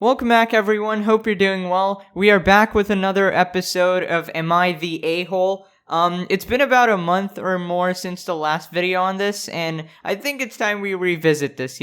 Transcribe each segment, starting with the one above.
Welcome back, everyone. Hope you're doing well. We are back with another episode of Am I the A-Hole? It's been about a month or more since the last video on this, and I think it's time we revisit this,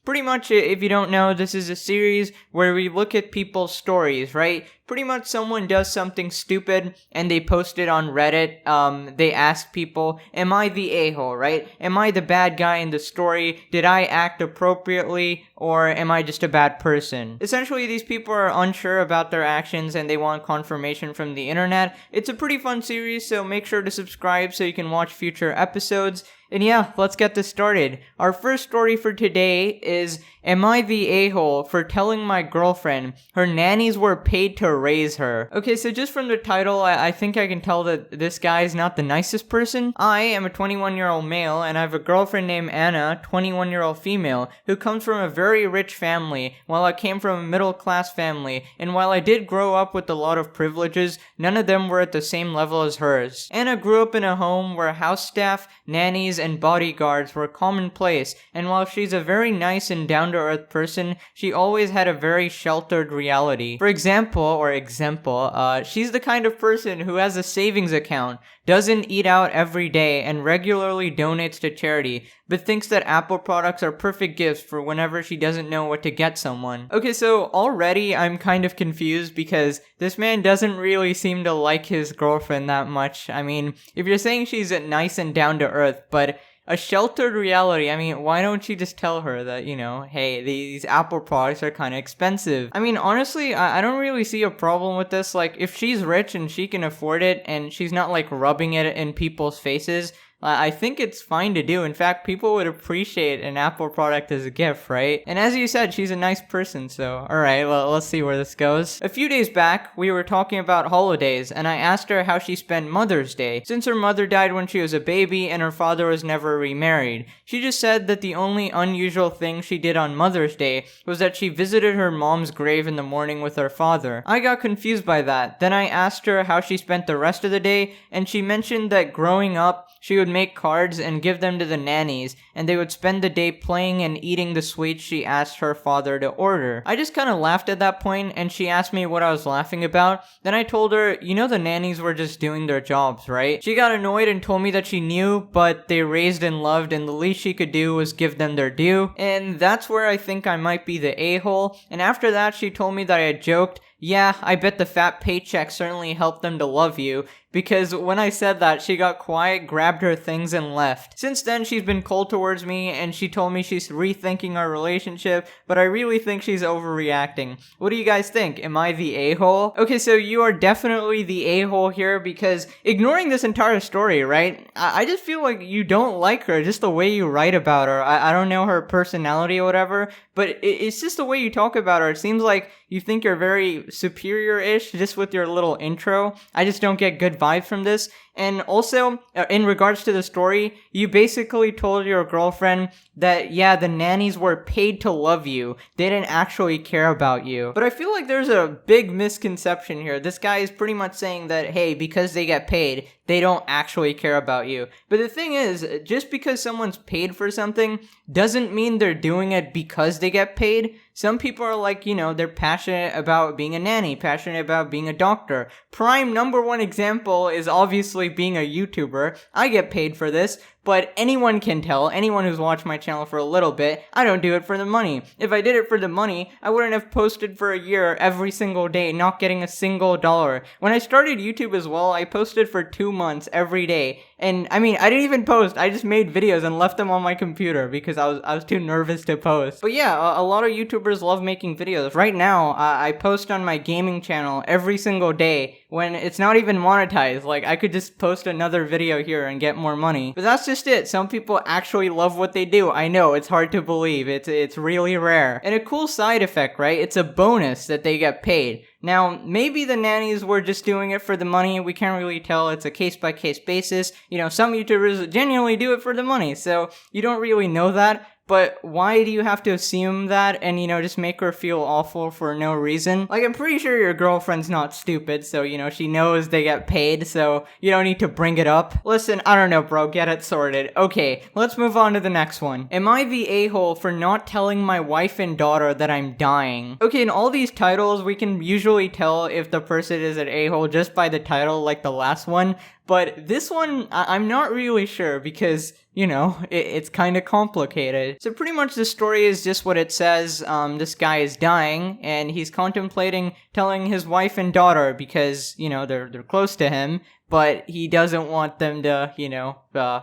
Pretty much, if you don't know, this is a series where we look at people's stories, right? Pretty much someone does something stupid and they post it on Reddit. They ask people, am I the a-hole, right? Am I the bad guy in the story? Did I act appropriately? Or am I just a bad person? Essentially, these people are unsure about their actions and they want confirmation from the internet. It's a pretty fun series, so make sure to subscribe so you can watch future episodes. And yeah, let's get this started. Our first story for today is, am I the a-hole for telling my girlfriend her nannies were paid to raise her? Okay, so just from the title, I think I can tell that this guy is not the nicest person. I am a 21-year-old male, and I have a girlfriend named Anna, 21-year-old female, who comes from a very rich family, while I came from a middle-class family. And while I did grow up with a lot of privileges, none of them were at the same level as hers. Anna grew up in a home where house staff, nannies, and bodyguards were commonplace, and while she's a very nice and down-to-earth person, she always had a very sheltered reality. For example, she's the kind of person who has a savings account, doesn't eat out every day, and regularly donates to charity, but thinks that Apple products are perfect gifts for whenever she doesn't know what to get someone. Okay, so already I'm kind of confused because this man doesn't really seem to like his girlfriend that much. I mean, if you're saying she's nice and down to earth, but a sheltered reality, I mean, why don't you just tell her that, hey, these Apple products are kind of expensive? I mean, honestly, I don't really see a problem with this. Like, if she's rich and she can afford it and she's not, rubbing it in people's faces, I think it's fine to do. In fact, people would appreciate an Apple product as a gift, right? And as you said, she's a nice person, so alright, well, let's see where this goes. A few days back, we were talking about holidays, and I asked her how she spent Mother's Day, since her mother died when she was a baby and her father was never remarried. She just said that the only unusual thing she did on Mother's Day was that she visited her mom's grave in the morning with her father. I got confused by that. Then I asked her how she spent the rest of the day, and she mentioned that growing up, she would make cards and give them to the nannies, and they would spend the day playing and eating the sweets she asked her father to order. I just kind of laughed at that point, and she asked me what I was laughing about. Then I told her, the nannies were just doing their jobs, right? She got annoyed and told me that she knew, but they raised and loved, and the least she could do was give them their due. And that's where I think I might be the a-hole. And after that, she told me that I had joked, yeah, I bet the fat paycheck certainly helped them to love you, because when I said that, she got quiet, grabbed her things, and left. Since then, she's been cold towards me, and she told me she's rethinking our relationship, but I really think she's overreacting. What do you guys think? Am I the a-hole? Okay, so you are definitely the a-hole here, because ignoring this entire story, right? I just feel like you don't like her, just the way you write about her. I don't know her personality or whatever, but it's just the way you talk about her. It seems like you think you're very superior-ish just with your little intro. I just don't get good vibes from this. And also, in regards to the story, you basically told your girlfriend that, yeah, the nannies were paid to love you. They didn't actually care about you. But I feel like there's a big misconception here. This guy is pretty much saying that, hey, because they get paid, they don't actually care about you. But the thing is, just because someone's paid for something doesn't mean they're doing it because they get paid. Some people are like, they're passionate about being a nanny, passionate about being a doctor. Prime number one example is obviously being a YouTuber. I get paid for this, but anyone can tell, anyone who's watched my channel for a little bit, I don't do it for the money. If I did it for the money, I wouldn't have posted for a year every single day, not getting a single dollar. When I started YouTube as well, I posted for 2 months every day. And I mean, I didn't even post. I just made videos and left them on my computer because I was too nervous to post. But yeah, a lot of YouTubers love making videos. Right now, I post on my gaming channel every single day when it's not even monetized. Like, I could just post another video here and get more money. But that's just it. Some people actually love what they do. I know, it's hard to believe. It's really rare. And a cool side effect, right? It's a bonus that they get paid. Now, maybe the nannies were just doing it for the money. We can't really tell. It's a case-by-case basis. Some YouTubers genuinely do it for the money, so you don't really know that. but why do you have to assume that and, just make her feel awful for no reason? Like, I'm pretty sure your girlfriend's not stupid, so, she knows they get paid, so you don't need to bring it up. Listen, I don't know, bro, get it sorted. Okay, let's move on to the next one. Am I the a-hole for not telling my wife and daughter that I'm dying? Okay, in all these titles, we can usually tell if the person is an a-hole just by the title, like the last one. But this one, I'm not really sure because, it's kind of complicated. So pretty much the story is just what it says. This guy is dying and he's contemplating telling his wife and daughter because, they're close to him, but he doesn't want them to,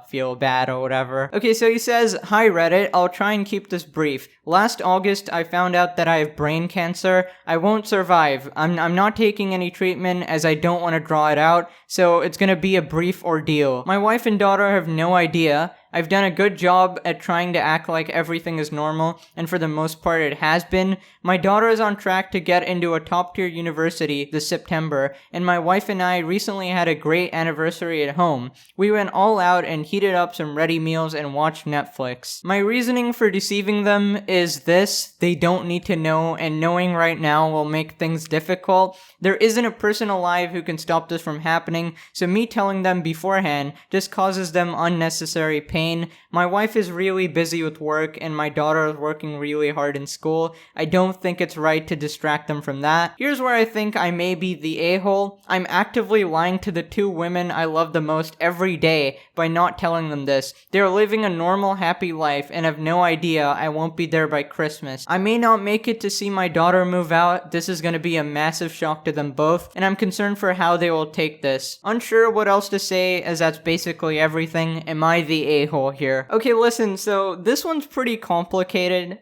feel bad or whatever. Okay, so he says, "Hi Reddit, I'll try and keep this brief. Last August, I found out that I have brain cancer. I won't survive. I'm not taking any treatment as I don't want to draw it out, so it's gonna be a brief ordeal. My wife and daughter have no idea. I've done a good job at trying to act like everything is normal, and for the most part it has been. My daughter is on track to get into a top-tier university this September, and my wife and I recently had a great anniversary at home. We went all out and heated up some ready meals and watched Netflix. My reasoning for deceiving them is this: they don't need to know, and knowing right now will make things difficult. There isn't a person alive who can stop this from happening, so me telling them beforehand just causes them unnecessary pain. My wife is really busy with work, and my daughter is working really hard in school. I don't think it's right to distract them from that. Here's where I think I may be the a-hole. I'm actively lying to the two women I love the most every day by not telling them this. They're living a normal, happy life and have no idea I won't be there by Christmas. I may not make it to see my daughter move out. This is gonna be a massive shock to them both, and I'm concerned for how they will take this. Unsure what else to say, as that's basically everything. Am I the a-hole here? Okay, listen, so this one's pretty complicated.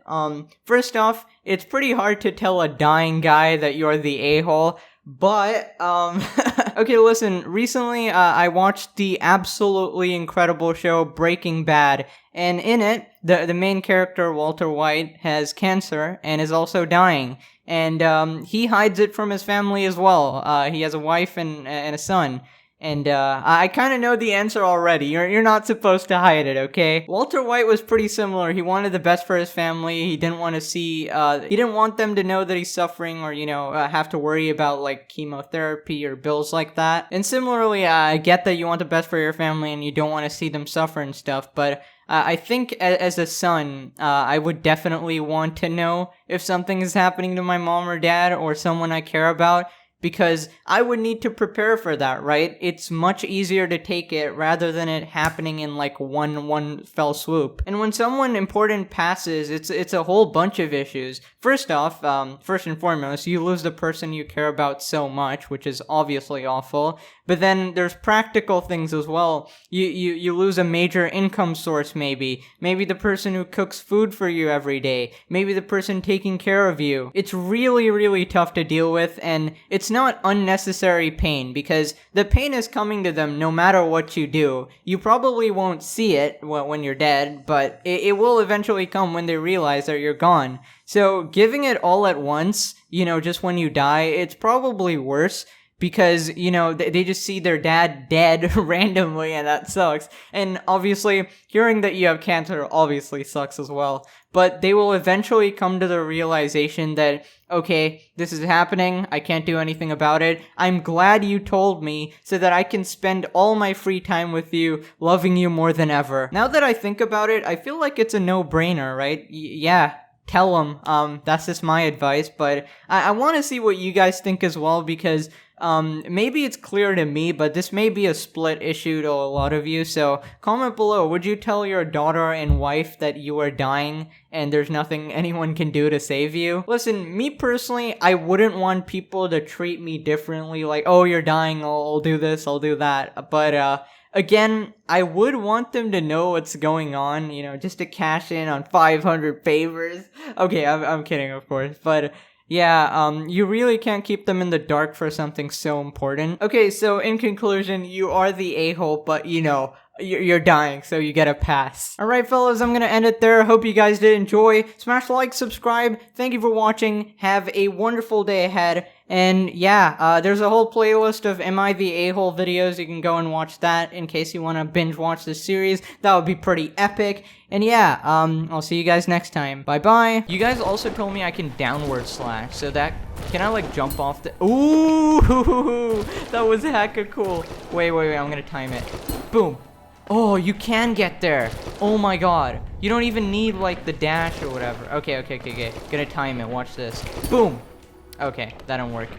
First off, it's pretty hard to tell a dying guy that you're the a-hole, but, okay, listen, recently, I watched the absolutely incredible show Breaking Bad, and in it, the main character, Walter White, has cancer and is also dying, and, he hides it from his family as well. He has a wife and a son. And, I kind of know the answer already. You're not supposed to hide it, okay? Walter White was pretty similar. He wanted the best for his family. He didn't want to see, he didn't want them to know that he's suffering or, have to worry about, like, chemotherapy or bills like that. And similarly, I get that you want the best for your family and you don't want to see them suffer and stuff, but I think as a son, I would definitely want to know if something is happening to my mom or dad or someone I care about, because I would need to prepare for that, right? It's much easier to take it rather than it happening in like one fell swoop. And when someone important passes, it's a whole bunch of issues. First off, first and foremost, you lose the person you care about so much, which is obviously awful. But then there's practical things as well. You lose a major income source maybe. Maybe the person who cooks food for you every day. Maybe the person taking care of you. It's really, really tough to deal with, and it's not unnecessary pain because the pain is coming to them no matter what you do. You probably won't see it when you're dead, but it will eventually come when they realize that you're gone. So giving it all at once, just when you die, it's probably worse. Because, they just see their dad dead randomly, and that sucks. And obviously, hearing that you have cancer obviously sucks as well. But they will eventually come to the realization that, okay, this is happening, I can't do anything about it. I'm glad you told me so that I can spend all my free time with you, loving you more than ever. Now that I think about it, I feel like it's a no-brainer, right? Yeah. Tell them. That's just my advice, but I want to see what you guys think as well, because maybe it's clear to me, but this may be a split issue to a lot of you, so comment below. Would you tell your daughter and wife that you are dying and there's nothing anyone can do to save you? Listen, me personally, I wouldn't want people to treat me differently, like, oh, you're dying, I'll do this, I'll do that, but, again, I would want them to know what's going on, just to cash in on 500 favors. Okay, I'm kidding, of course, but yeah, you really can't keep them in the dark for something so important. Okay, so in conclusion, you are the a-hole, but You're dying, so you get a pass. Alright, fellas, I'm gonna end it there. Hope you guys did enjoy. Smash like, subscribe. Thank you for watching. Have a wonderful day ahead. And yeah, there's a whole playlist of Am I the A-Hole videos. You can go and watch that in case you want to binge watch this series. That would be pretty epic. And yeah, I'll see you guys next time. Bye-bye. You guys also told me I can downward slash, so that... Can I, like, jump off the... Ooh! That was hecka cool. Wait, I'm gonna time it. Boom. Oh, you can get there. Oh my god. You don't even need, like, the dash or whatever. Okay. Gonna time it. Watch this. Boom. Okay, that don't work.